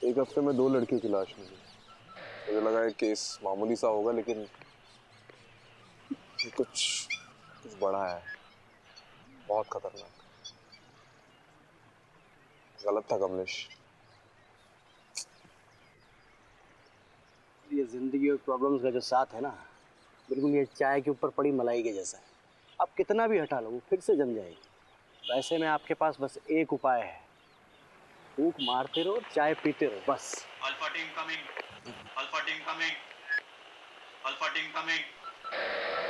एक हफ्ते में 2 लड़कियों की लाश मिली। मुझे लगा है केस मामूली सा होगा, लेकिन ये कुछ कुछ बड़ा है, बहुत खतरनाक। गलत था कमलेश। ये जिंदगी और प्रॉब्लम्स का जो साथ है ना, बिल्कुल ये चाय के ऊपर पड़ी मलाई के जैसा है। आप कितना भी हटा लो वो फिर से जम जाएगी। वैसे में आपके पास बस एक उपाय है, फूंक मारते रहो, चाय पीते रहो, बस। Alpha team coming, alpha team coming, alpha team coming.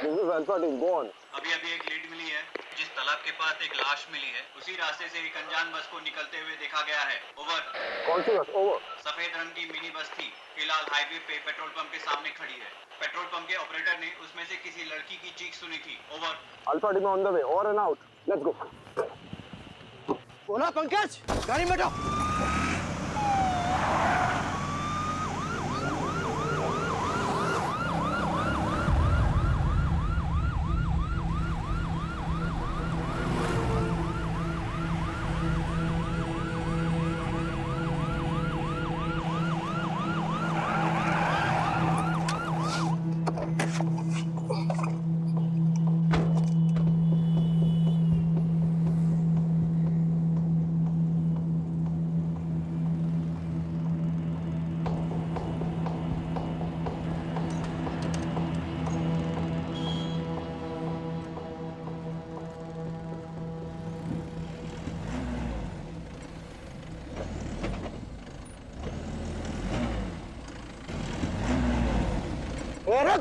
This is alpha team, go on. अभी अभी एक लीड मिली है। जिस तालाब के पास एक लाश मिली है, उसी रास्ते से एक अनजान बस को निकलते हुए देखा गया है। ओवर। कौन सी बस? ओवर। सफेद रंग की मिनी बस थी, फिलहाल हाईवे पे पेट्रोल पंप के सामने खड़ी है। पेट्रोल पंप के ऑपरेटर ने उसमें से किसी लड़की की चीख सुनी थी। Over. Alpha team on the way, over and out, let's go. बोला पंकज, गाड़ी में बैठो।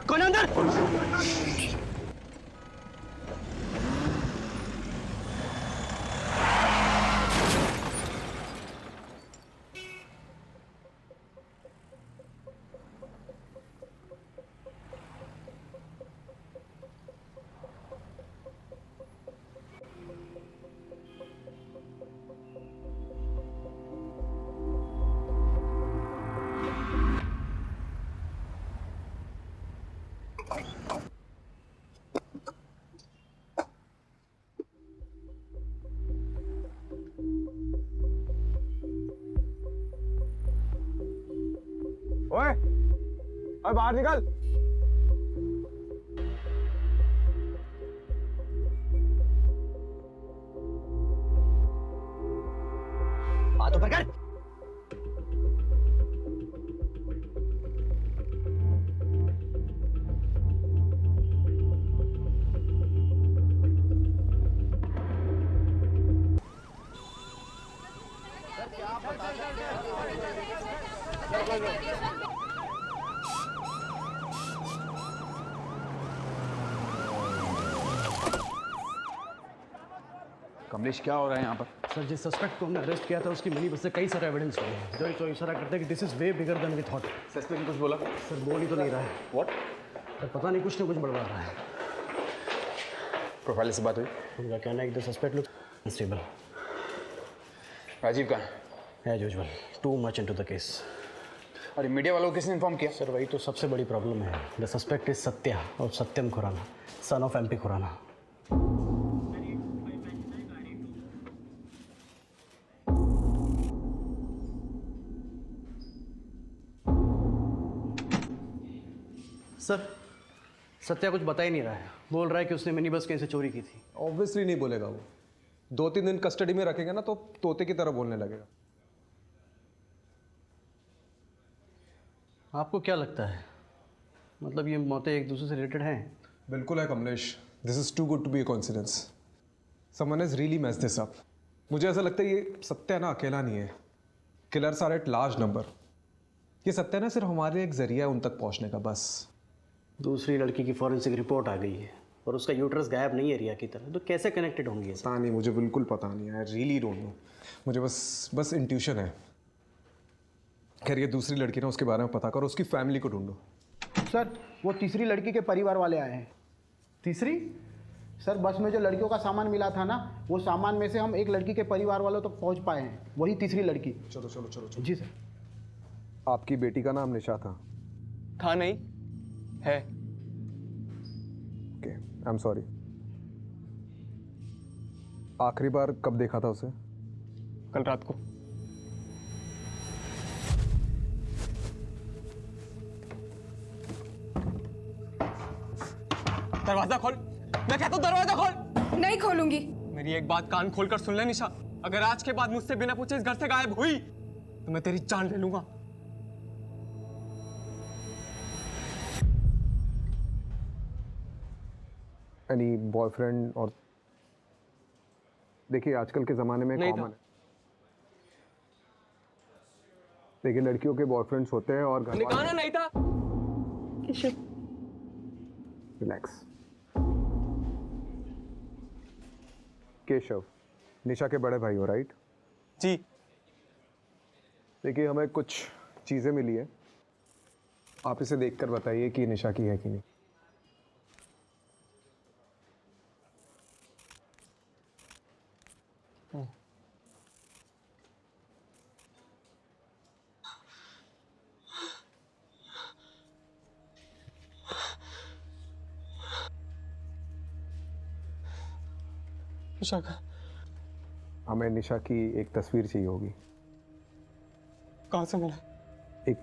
कौन है अंदर? ओए, ओए बाहर निकल। हाथ ऊपर कर। कमलेश, क्या हो रहा है यहाँ पर? सर, जिस सस्पेक्ट को हमने अरेस्ट किया था उसकी मिनी बस से कई सारे एविडेंस मिले हैं जो तो इशारा करते हैं कि this is way bigger than we thought. Suspect ने कुछ बोला? सर, बोल ही तो नहीं रहा है। व्हाट? सर, पता नहीं, कुछ ना कुछ बड़बड़ा रहा है। प्रोफाइल से बात हुई? उनका कहना है कि the suspect look unstable. Rajeev कहाँ? As usual, too much into the case. और मीडिया वालों को किसने इन्फॉर्म किया? सर, वही तो सबसे बड़ी प्रॉब्लम है। द सस्पेक्ट इज सत्या और Satyam Khurana, son of MP Khurana. Sir, Satya कुछ बता ही नहीं रहा है। बोल रहा है कि उसने मिनी बस कहीं से चोरी की थी। ऑब्वियसली नहीं बोलेगा वो। 2-3 दिन कस्टडी में रखेंगे ना तो तोते की तरह बोलने लगेगा। आपको क्या लगता है, मतलब ये मौतें एक दूसरे से रिलेटेड हैं? बिल्कुल है Kamlesh. This is too good to be a coincidence. Someone has really messed this up. मुझे ऐसा लगता है ये सत्या ना अकेला नहीं है। Killers are at large number. ये सत्या ना सिर्फ हमारे एक जरिया है उन तक पहुंचने का, बस। दूसरी लड़की की फॉरेंसिक रिपोर्ट आ गई है और उसका यूट्रस गायब नहीं है रिया की तरह, तो कैसे कनेक्टेड होंगी? पता नहीं, मुझे बिल्कुल पता नहीं। I really don't know. मुझे बस इंट्यूशन है। खैर, ये दूसरी लड़की ना, उसके बारे में पता करो, उसकी फैमिली को ढूंढो। सर, वो तीसरी लड़की के परिवार वाले आए हैं। तीसरी? सर, बस में जो लड़कियों का सामान मिला था ना, वो सामान में से हम एक लड़की के परिवार वालों तक पहुंच पाए हैं। वही तीसरी लड़की। चलो चलो चलो चलो। जी सर। आपकी बेटी का नाम निशा था? था नहीं, है। Okay, I am sorry. आखिरी बार कब देखा था उसे? कल रात को। दरवाजा खोल, मैं कहता हूँ दरवाजा खोल। नहीं खोलूंगी। मेरी एक बात कान खोलकर सुन ले निशा, अगर आज के बाद मुझसे बिना पूछे इस घर से गायब हुई तो मैं तेरी जान ले लूंगा। Any boyfriend? और देखिए आजकल के ज़माने में नहीं कॉमन है। देखिए लड़कियों के बॉयफ्रेंड्स होते हैं और घर निकाना नहीं था। रिलैक्स। केशव, निशा के बड़े भाई हो, राइट? जी। देखिए हमें कुछ चीज़ें मिली है, आप इसे देखकर बताइए कि निशा की है कि नहीं। निशा का हमें निशा की एक तस्वीर चाहिए होगी। कहाँ से मिला? एक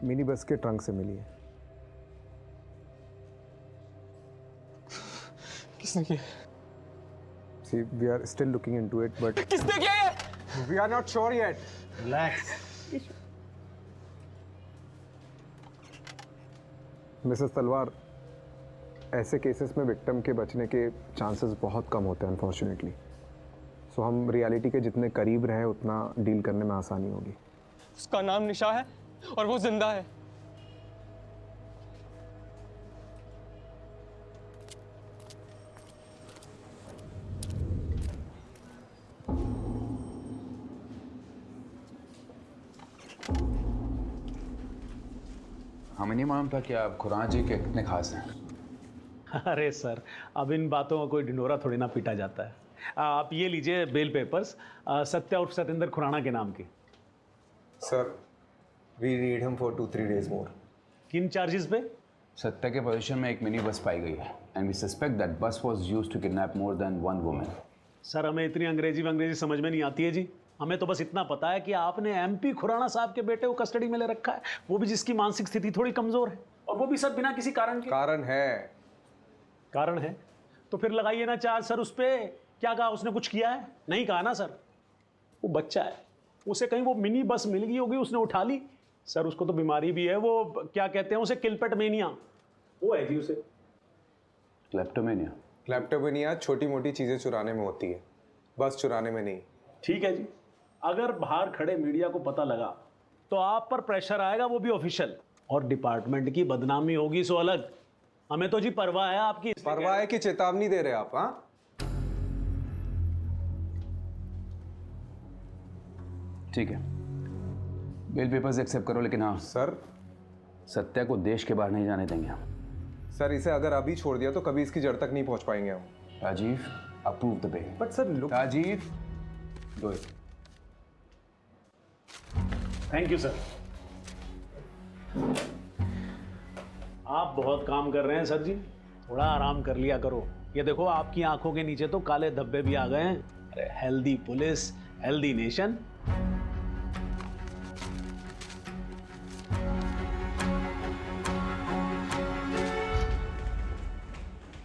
मिनी बस के ट्रंक से मिली है। किसने किया? See, we are still looking into it, but किसने किया ये? we are not sure yet. Relax. Mrs तलवार, ऐसे केसेस में विक्टिम के बचने के चांसेस बहुत कम होते हैं अनफॉर्चुनेटली। सो हम रियलिटी के जितने करीब रहे उतना डील करने में आसानी होगी। उसका नाम निशा है और वो जिंदा है। हमें नहीं मालूम था कि आप खुराना जी के कितने खास हैं। अरे सर, अब इन बातों का कोई ढिंढोरा थोड़ी ना पीटा जाता है। आप ये लीजिए बेल पेपर्स, सत्या उर्फ सतेंद्र खुराना के नाम के। Sir, we need him for 2-3 days more. किन चार्जेस पे? सत्या के पोजीशन में एक मिनी बस पाई गई है and we suspect that bus was used to kidnap more than one woman. Sir, हमें इतनी अंग्रेजी समझ में नहीं आती है जी। हमें तो बस इतना पता है कि आपने एमपी खुराना साहब के बेटे को कस्टडी में ले रखा है, वो भी जिसकी मानसिक स्थिति थोड़ी कमजोर है, और वो भी सर बिना किसी कारण के। कारण है। कारण है तो फिर लगाइए ना चार्ज सर उस पे। क्या कहा उसने? कुछ किया है? नहीं कहा ना सर। वो बच्चा है, उसे कहीं वो मिनी बस मिल गई होगी, उसने उठा ली। सर उसको तो बीमारी भी है, वो क्या कहते हैं उसे, किलपेट मेनिया, वो है जी उसे। क्लेप्टोमेनिया? क्लेप्टोमेनिया छोटी मोटी चीज़ें चुराने में होती है, बस चुराने में नहीं। ठीक है जी, अगर बाहर खड़े मीडिया को पता लगा तो आप पर प्रेशर आएगा, वो भी ऑफिशियल, और डिपार्टमेंट की बदनामी होगी सो अलग। हमें तो जी परवाह है आपकी। परवाह है कि चेतावनी दे रहे आप? हाँ, ठीक है, बेल पेपर्स एक्सेप्ट करो, लेकिन हाँ सर। सत्या को देश के बाहर नहीं जाने देंगे हम। सर, इसे अगर अभी छोड़ दिया तो कभी इसकी जड़ तक नहीं पहुंच पाएंगे हम। Rajiv, approve the bail. But sir look, Rajiv, do it. Thank you sir. आप बहुत काम कर रहे हैं सर जी, थोड़ा आराम कर लिया करो। ये देखो आपकी आंखों के नीचे तो काले धब्बे भी आ गए हैं। अरे हेल्दी पुलिस, हेल्दी नेशन।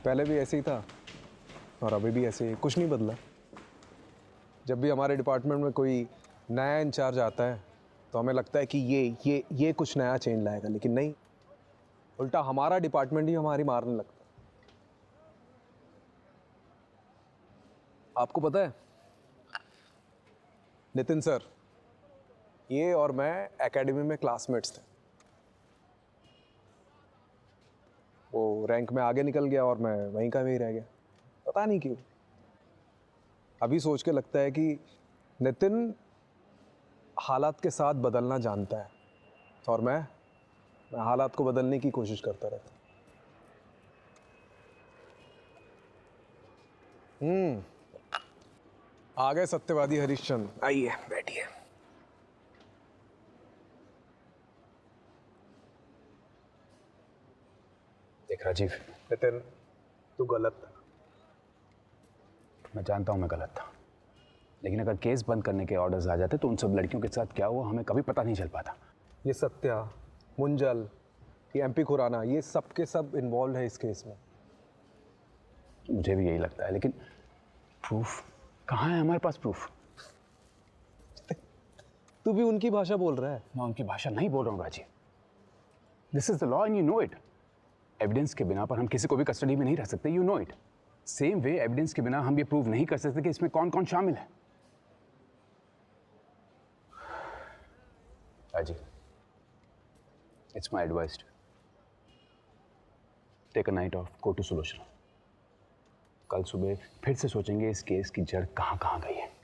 पहले भी ऐसे ही था और अभी भी ऐसे ही, कुछ नहीं बदला। जब भी हमारे डिपार्टमेंट में कोई नया इंचार्ज आता है तो हमें लगता है कि ये कुछ नया चेंज लाएगा, लेकिन नहीं, उल्टा हमारा डिपार्टमेंट ही हमारी मारने लगता है। आपको पता है नितिन सर, ये और मैं एकेडमी में क्लासमेट्स थे। वो रैंक में आगे निकल गया और मैं वहीं का वहीं रह गया, पता नहीं क्यों। अभी सोच के लगता है कि नितिन हालात के साथ बदलना जानता है और मैं हालात को बदलने की कोशिश करता रहता। आ गए सत्यवादी हरिश्चंद्र, आइए बैठिए। देख राजीव, नितिन, तू गलत था। मैं जानता हूँ मैं गलत था, लेकिन अगर केस बंद करने के ऑर्डर्स आ जाते तो उन सब लड़कियों के साथ क्या हुआ हमें कभी पता नहीं चल पाता। ये सत्या, मुंजल, ये एमपी खुराना, ये सब के सब इन्वॉल्व है इस केस में। मुझे भी यही लगता है, लेकिन प्रूफ कहाँ है हमारे पास? प्रूफ? तू भी उनकी भाषा बोल रहा है। मैं उनकी भाषा नहीं बोल रहा हूँ Rajiv. This is the law and you know it. Evidence के बिना पर हम किसी को भी कस्टडी में नहीं रख सकते, you know it. Same way evidence के बिना हम ये प्रूव नहीं कर सकते कि इसमें कौन कौन शामिल है। Rajiv, it's my advice, take a night off, go to solution. कल सुबह फिर से सोचेंगे इस केस की जड़ कहाँ कहाँ गई है।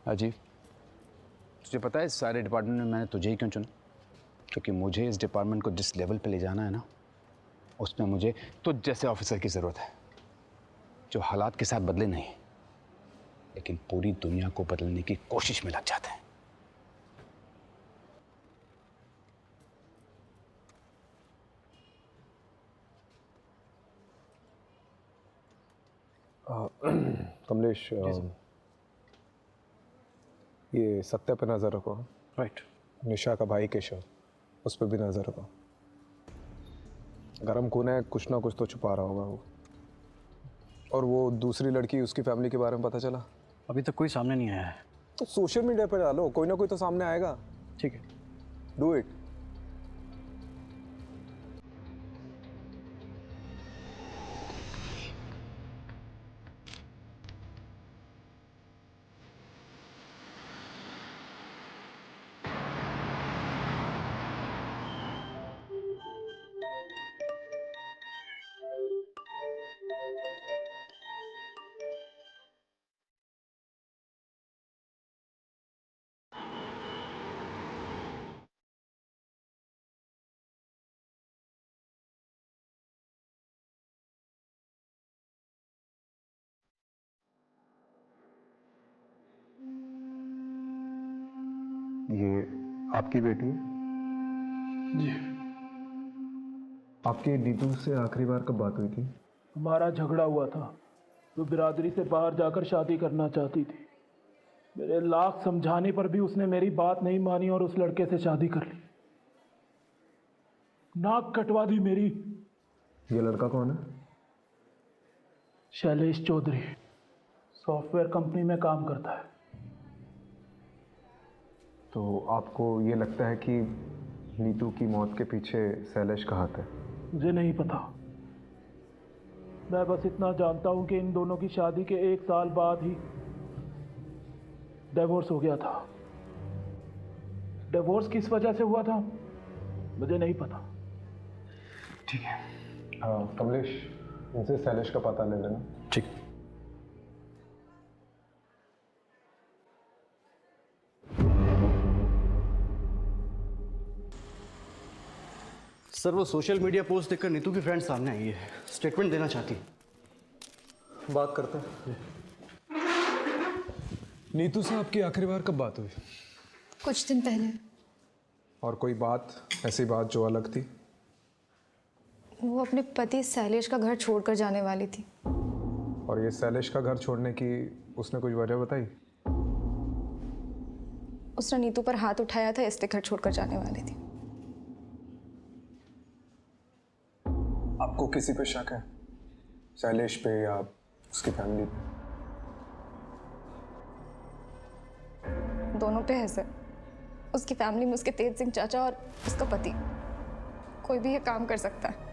अजीब, तुझे पता है इस सारे डिपार्टमेंट में मैंने तुझे ही क्यों चुना? क्योंकि मुझे इस डिपार्टमेंट को जिस लेवल पे ले जाना है ना, उसमें मुझे तुझ जैसे ऑफिसर की ज़रूरत है, जो हालात के साथ बदले नहीं, लेकिन पूरी दुनिया को बदलने की कोशिश में लग जाते हैं। कमलेश, ये सत्य पे नज़र रखो। राइट। निशा का भाई केशव, उस पर भी नज़र रखो। गरम खून है, कुछ ना कुछ तो छुपा रहा होगा वो। और वो दूसरी लड़की, उसकी फैमिली के बारे में पता चला? अभी तक कोई सामने नहीं आया है। तो सोशल मीडिया पे डालो, कोई ना कोई तो सामने आएगा। ठीक है। Do it. ये आपकी बेटी है? जी। आपकी नीतू से आखिरी बार कब बात हुई थी? हमारा झगड़ा हुआ था। वो बिरादरी से बाहर जाकर शादी करना चाहती थी। मेरे लाख समझाने पर भी उसने मेरी बात नहीं मानी और उस लड़के से शादी कर ली। नाक कटवा दी मेरी। ये लड़का कौन है? शैलेश चौधरी, सॉफ्टवेयर कंपनी में काम करता है। तो आपको ये लगता है कि नीतू की मौत के पीछे शैलेश का हाथ है? मुझे नहीं पता। मैं बस इतना जानता हूं कि इन दोनों की शादी के 1 साल बाद ही डिवोर्स हो गया था। डिवोर्स किस वजह से हुआ था मुझे नहीं पता। ठीक है। कमलेश, इनसे शैलेश का पता ले लेना। ठीक। सर, वो सोशल मीडिया पोस्ट देखकर नीतू की फ्रेंड सामने आई है, स्टेटमेंट देना चाहती है। बात करते हैं। नीतू से आपकी आखिरी बार कब बात हुई? कुछ दिन पहले। और कोई बात, ऐसी बात जो अलग थी? वो अपने पति शैलेश का घर छोड़कर जाने वाली थी। और ये शैलेश का घर छोड़ने की उसने कुछ वजह बताई? उसने नीतू पर हाथ उठाया था, इसलिए घर छोड़कर जाने वाली थी। आपको किसी पे शक है? शैलेश पे या उसकी फैमिली पे? दोनों पे है सर। उसकी फैमिली में उसके तेज सिंह चाचा और उसका पति। कोई भी ये काम कर सकता है।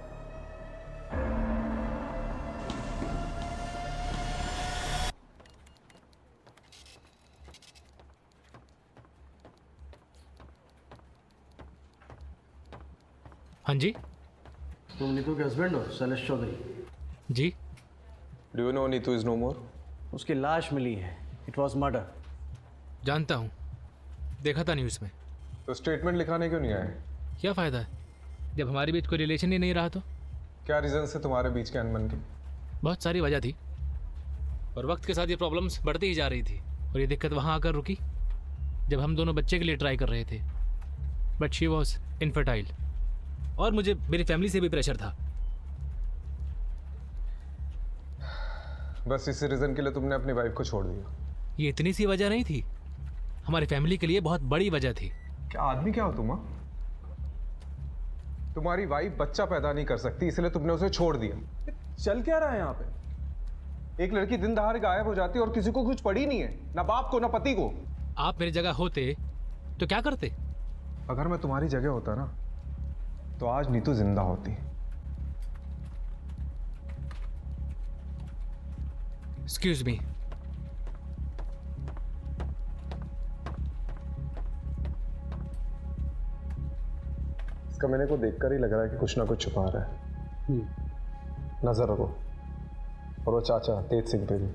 हाँ जी। तुम नीतू के हस्बैंड हो, शैलेश चौधरी? जी। Do you know Neetu is no more? उसकी लाश मिली है। It was murder. जानता हूँ, देखा था न्यूज़ में। तो स्टेटमेंट लिखाने क्यों नहीं आए? क्या फ़ायदा है जब हमारे बीच कोई रिलेशन ही नहीं रहा तो? क्या रीज़न से तुम्हारे बीच के अनबन की? बहुत सारी वजह थी और वक्त के साथ ये प्रॉब्लम्स बढ़ती ही जा रही थी। और ये दिक्कत वहाँ आकर रुकी जब हम दोनों बच्चे के लिए ट्राई कर रहे थे। बट शी वॉज इनफर्टाइल और मुझे मेरी फैमिली से भी प्रेशर था। बस इसी रीज़न के लिए तुमने अपनी वाइफ को छोड़ दिया? ये इतनी सी वजह नहीं थी, हमारी फैमिली के लिए बहुत बड़ी वजह थी। क्या आदमी क्या हो तुम? हाँ? तुम्हारी वाइफ बच्चा पैदा नहीं कर सकती इसलिए तुमने उसे छोड़ दिया। चल क्या रहा है यहाँ पे? एक लड़की दिन दहाड़े गायब हो जाती है और किसी को कुछ पड़ी नहीं है, ना बाप को ना पति को। आप मेरी जगह होते तो क्या करते? अगर मैं तुम्हारी जगह होता ना तो आज नीतू जिंदा होती। Excuse me. इसका मैंने को देखकर ही लग रहा है कि कुछ ना कुछ छुपा रहा है। नजर रखो। और वो चाचा तेज सिंह पे भी।